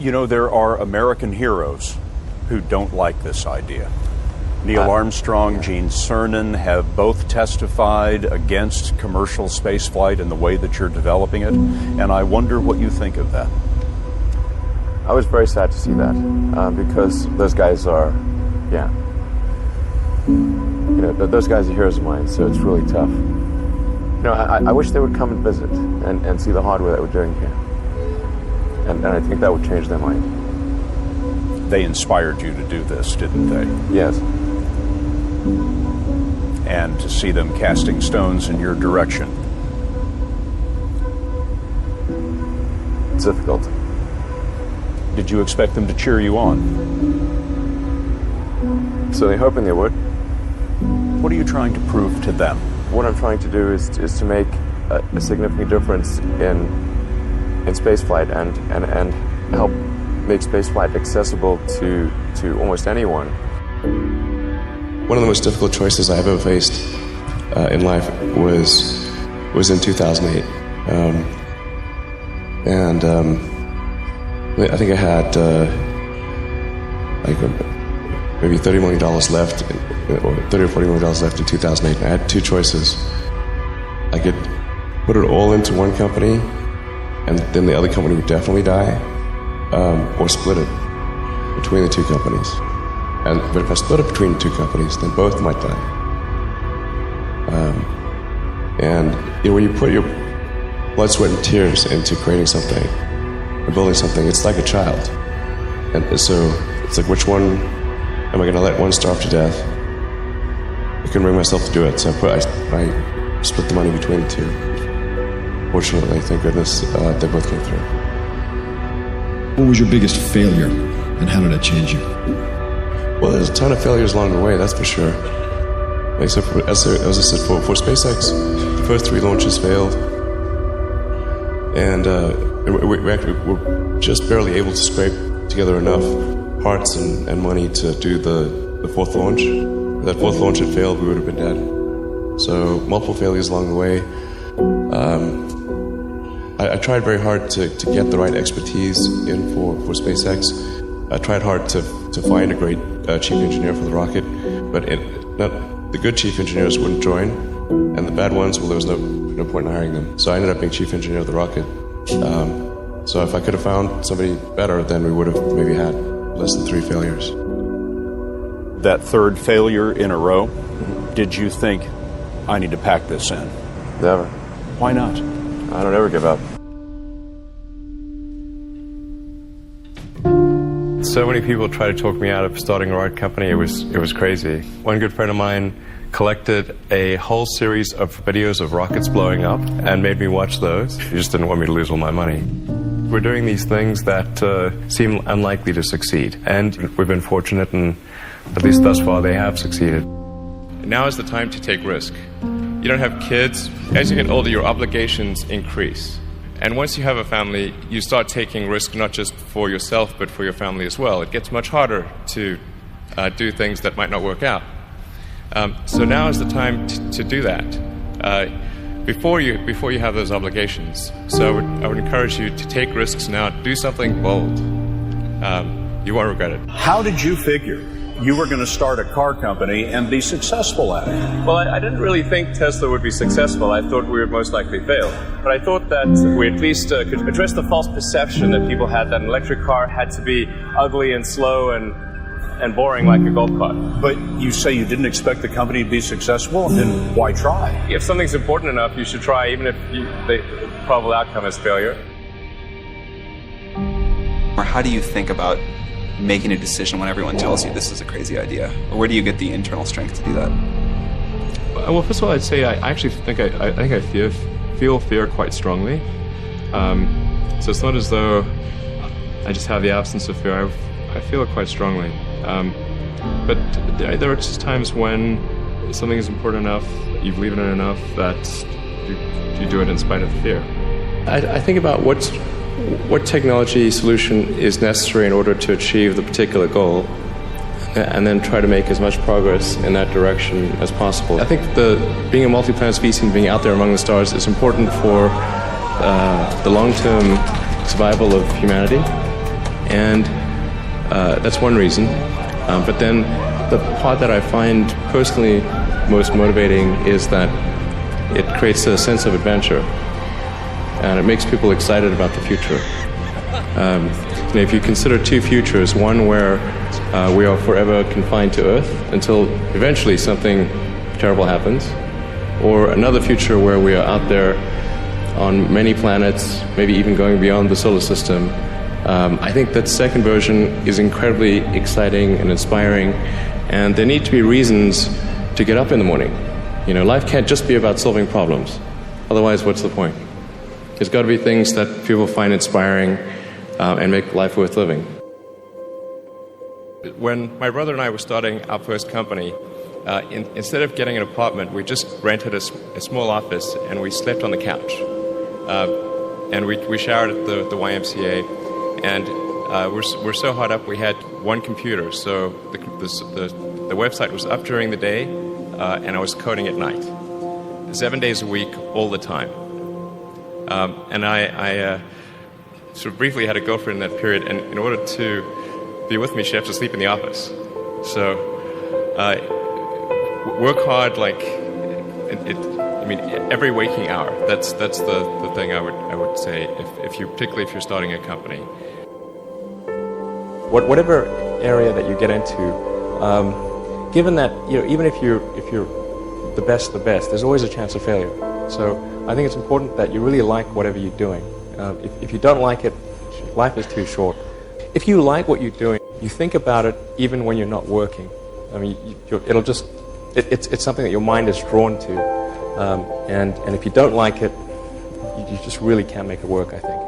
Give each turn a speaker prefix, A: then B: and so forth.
A: You know, there are American heroes who don't like this idea. Neil Armstrong, Gene Cernan have both testified against commercial spaceflight and the way that you're developing it, and I wonder what you think of that.
B: I was very sad to see that, because those guys are, those guys are heroes of mine, so it's really tough. I wish they would come and visit and see the hardware that we're doing here. And I think that would change their mind.
A: They inspired you to do this, didn't they?
B: Yes.
A: And to see them casting stones in your direction.
B: It's difficult.
A: Did you expect them to cheer you on?
B: So they're hoping they would.
A: What are you trying to prove to them?
B: What I'm trying to do is to make a significant difference in spaceflight and help make spaceflight accessible to almost anyone.
C: One of the most difficult choices I've ever faced in life was in 2008. I think I had maybe $30 million left, or $30 or $40 million left in 2008. And I had two choices. I could put it all into one company, and then the other company would definitely die, or split it between the two companies. But if I split it between the two companies, then both might die. When you put your blood, sweat, and tears into creating something, or building something, it's like a child. And so it's like, which one am I going to let one starve to death? I couldn't bring myself to do it, so I split the money between the two. Fortunately, thank goodness, they both came through.
D: What was your biggest failure, and how did it change you?
C: Well, there's a ton of failures along the way, that's for sure. Except for, as I said, for SpaceX, the first 3 launches failed. And we're just barely able to scrape together enough parts and money to do the 4th launch. If that 4th launch had failed, we would have been dead. So multiple failures along the way. I tried very hard to get the right expertise in for SpaceX. I tried hard to find a great chief engineer for the rocket, but the good chief engineers wouldn't join, and the bad ones, well, there was no point in hiring them. So I ended up being chief engineer of the rocket. So if I could have found somebody better, then we would have maybe had less than 3 failures.
A: That 3rd failure in a row, did you think, I need to pack this in?
B: Never.
A: Why not?
B: I don't ever give up.
E: So many people tried to talk me out of starting a rocket company. It was crazy. One good friend of mine collected a whole series of videos of rockets blowing up and made me watch those. He just didn't want me to lose all my money. We're doing these things that seem unlikely to succeed, and we've been fortunate, and at least thus far they have succeeded. Now is the time to take risk. You don't have kids. As you get older, your obligations increase. And once you have a family, you start taking risk not just for yourself, but for your family as well. It gets much harder to do things that might not work out. So now is the time to do that before you have those obligations. So I would encourage you to take risks now. Do something bold. You won't regret it.
A: How did you figure you were going to start a car company and be successful at it?
E: Well, I didn't really think Tesla would be successful. I thought we would most likely fail. But I thought that we at least could address the false perception that people had that an electric car had to be ugly and slow and boring like a golf cart.
A: But you say you didn't expect the company to be successful, then why try?
E: If something's important enough, you should try, even if the probable outcome is failure.
F: Or how do you think about making a decision when everyone tells you this is a crazy idea? Or where do you get the internal strength to do that?
G: Well, first of all, I'd say I actually think I feel fear quite strongly. So it's not as though I just have the absence of fear. I feel it quite strongly. But there are just times when something is important enough, you believe in it enough, that you do it in spite of the fear. I think about what technology solution is necessary in order to achieve the particular goal, and then try to make as much progress in that direction as possible. I think being a multi-planet species and being out there among the stars is important for the long-term survival of humanity. And that's one reason. But then the part that I find personally most motivating is that it creates a sense of adventure, and it makes people excited about the future. If you consider two futures, one where we are forever confined to Earth until eventually something terrible happens, or another future where we are out there on many planets, maybe even going beyond the solar system, I think that second version is incredibly exciting and inspiring, and there need to be reasons to get up in the morning. Life can't just be about solving problems. Otherwise, what's the point? There's got to be things that people find inspiring and make life worth living. When my brother and I were starting our first company, instead of getting an apartment, we just rented a small office and we slept on the couch. And we showered at the YMCA. And we're so hot up, we had one computer. So the website was up during the day, and I was coding at night. 7 days a week, all the time. And I sort of briefly had a girlfriend in that period, and in order to be with me, she had to sleep in the office. So work hard, every waking hour. That's the thing I would say, particularly if you're starting a company. Whatever area that you get into, given that even if you're the best, there's always a chance of failure. So I think it's important that you really like whatever you're doing. If you don't like it, life is too short. If you like what you're doing, you think about it even when you're not working. It's something that your mind is drawn to. And if you don't like it, you just really can't make it work, I think.